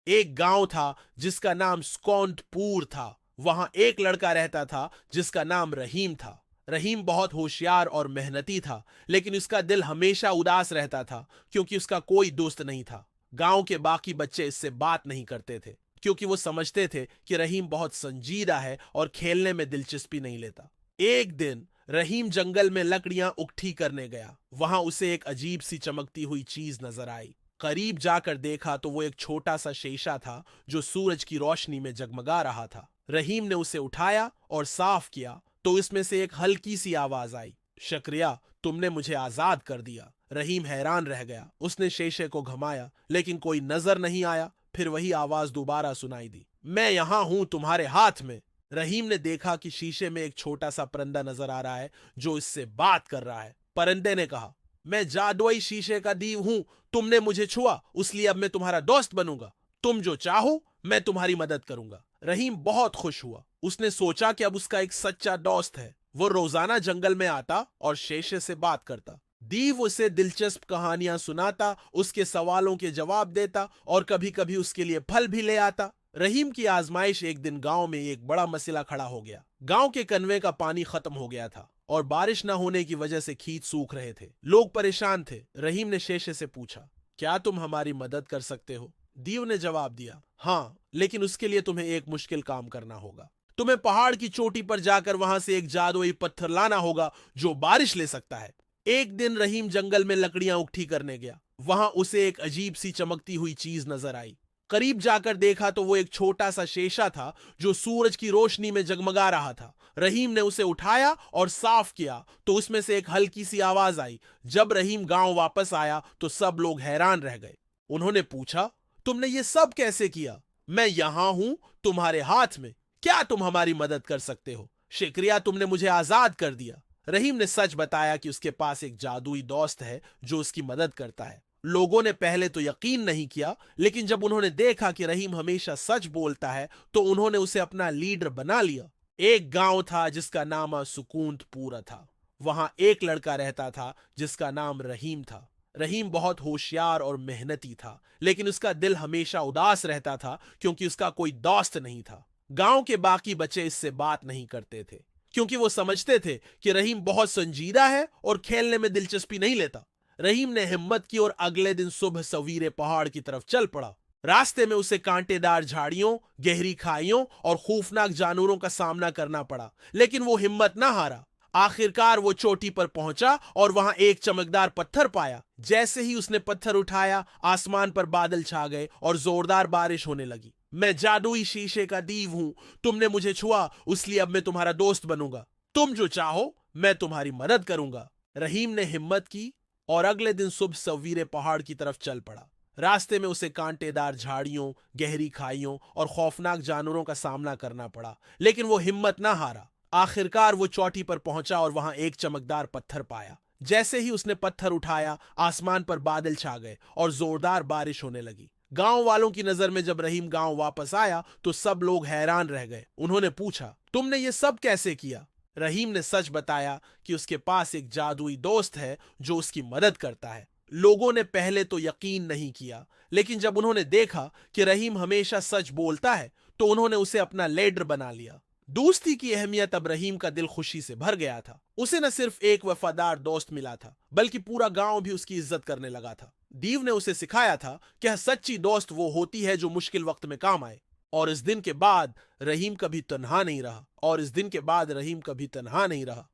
एक गांव था जिसका नाम स्कौंतपुर था। वहां एक लड़का रहता था जिसका नाम रहीम था। रहीम बहुत होशियार और मेहनती था, लेकिन उसका दिल हमेशा उदास रहता था क्योंकि उसका कोई दोस्त नहीं था। गांव के बाकी बच्चे इससे बात नहीं करते थे क्योंकि वो समझते थे कि रहीम बहुत संजीदा है और खेलने में दिलचस्पी नहीं लेता। एक दिन रहीम जंगल में लकड़ियां उकट्ठी करने गया। वहां उसे एक अजीब सी चमकती हुई चीज नजर आई। करीब जाकर देखा तो वो एक छोटा सा शीशा था जो सूरज की रोशनी में जगमगा रहा था। रहीम ने उसे उठाया और साफ किया तो इसमें से एक हल्की सी आवाज आई, शुक्रिया, तुमने मुझे आजाद कर दिया। रहीम हैरान रह गया। उसने शीशे को घुमाया लेकिन कोई नजर नहीं आया। फिर वही आवाज दोबारा सुनाई दी, मैं यहां हूं तुम्हारे हाथ में। रहीम ने देखा कि शीशे में एक छोटा सा परिंदा नजर आ रहा है जो इससे बात कर रहा है। परिंदे ने कहा, मैं जादुई शीशे का दीव हूं, तुमने मुझे छुआ, इसलिए अब मैं तुम्हारा दोस्त बनूंगा। तुम जो चाहो मैं तुम्हारी मदद करूंगा। रहीम बहुत खुश हुआ। उसने सोचा कि अब उसका एक सच्चा दोस्त है। वो रोजाना जंगल में आता और शीशे से बात करता। दीव उसे दिलचस्प कहानियां सुनाता, उसके सवालों के जवाब देता और कभी कभी उसके लिए फल भी ले आता। रहीम की आजमाइश एक दिन गांव में एक बड़ा मसला खड़ा हो गया। गांव के कनवे का पानी खत्म हो गया था और बारिश न होने की वजह से खेत सूख रहे थे। लोग परेशान थे। रहीम ने शीशे से पूछा, क्या तुम हमारी मदद कर सकते हो? दीव ने जवाब दिया, हाँ, लेकिन उसके लिए तुम्हें एक मुश्किल काम करना होगा। तुम्हें पहाड़ की चोटी पर जाकर वहां से एक जादुई पत्थर लाना होगा जो बारिश ले सकता है। एक दिन रहीम जंगल में लकड़ियां उकट्ठी करने गया। वहां उसे एक अजीब सी चमकती हुई चीज नजर आई। करीब जाकर देखा तो वो एक छोटा सा शीशा था जो सूरज की रोशनी में जगमगा रहा था। रहीम ने उसे उठाया और साफ किया तो उसमें से एक हल्की सी आवाज आई। जब रहीम गांव वापस आया तो सब लोग हैरान रह गए। उन्होंने पूछा, तुमने ये सब कैसे किया? मैं यहां हूं तुम्हारे हाथ में, क्या तुम हमारी मदद कर सकते हो? शुक्रिया, तुमने मुझे आजाद कर दिया। रहीम ने सच बताया कि उसके पास एक जादुई दोस्त है जो उसकी मदद करता है। लोगों ने पहले तो यकीन नहीं किया, लेकिन जब उन्होंने देखा कि रहीम हमेशा सच बोलता है तो उन्होंने उसे अपना लीडर बना लिया। एक गांव था जिसका नाम सुकूंतपुर था। वहां एक लड़का रहता था जिसका नाम रहीम था। रहीम बहुत होशियार और मेहनती था, लेकिन उसका दिल हमेशा उदास रहता था क्योंकि उसका कोई दोस्त नहीं था। गांव के बाकी बच्चे इससे बात नहीं करते थे क्योंकि वो समझते थे कि रहीम बहुत संजीदा है और खेलने में दिलचस्पी नहीं लेता। रहीम ने हिम्मत की और अगले दिन सुबह सवेरे पहाड़ की तरफ चल पड़ा। रास्ते में उसे कांटेदार झाड़ियों, गहरी खाइयों और खौफनाक जानवरों का सामना करना पड़ा, लेकिन वो हिम्मत ना हारा। आखिरकार वो चोटी पर पहुंचा और वहां एक चमकदार पत्थर पाया। जैसे ही उसने पत्थर उठाया, आसमान पर बादल छा गए और जोरदार बारिश होने लगी। मैं जादुई शीशे का दीव हूं, तुमने मुझे छुआ, इसलिए अब मैं तुम्हारा दोस्त बनूंगा। तुम जो चाहो मैं तुम्हारी मदद करूंगा। रहीम ने हिम्मत की और अगले दिन सुबह सवेरे पहाड़ की तरफ चल पड़ा। रास्ते में उसे कांटेदार झाड़ियों, गहरी खाइयों और खौफनाक जानवरों का सामना करना पड़ा, लेकिन वो हिम्मत ना हारा। आखिरकार वो चोटी पर पहुंचा और वहां एक चमकदार पत्थर पाया। जैसे ही उसने पत्थर उठाया, आसमान पर बादल छा गए और जोरदार बारिश होने लगी। गांव वालों की नजर में जब रहीम गांव वापस आया तो सब लोग हैरान रह गए। उन्होंने पूछा, तुमने ये सब कैसे किया? रहीम ने सच बताया कि उसके पास एक जादुई दोस्त है जो उसकी मदद करता है। लोगों ने पहले तो यकीन नहीं किया, लेकिन जब उन्होंने देखा कि रहीम हमेशा सच बोलता है तो उन्होंने उसे अपना लीडर बना लिया। दोस्ती की अहमियत अब रहीम का दिल खुशी से भर गया था। उसे न सिर्फ एक वफादार दोस्त मिला था, बल्कि पूरा गांव भी उसकी इज्जत करने लगा था। दीव ने उसे सिखाया था कि सच्ची दोस्त वो होती है जो मुश्किल वक्त में काम आए। और इस दिन के बाद रहीम कभी तन्हा नहीं रहा।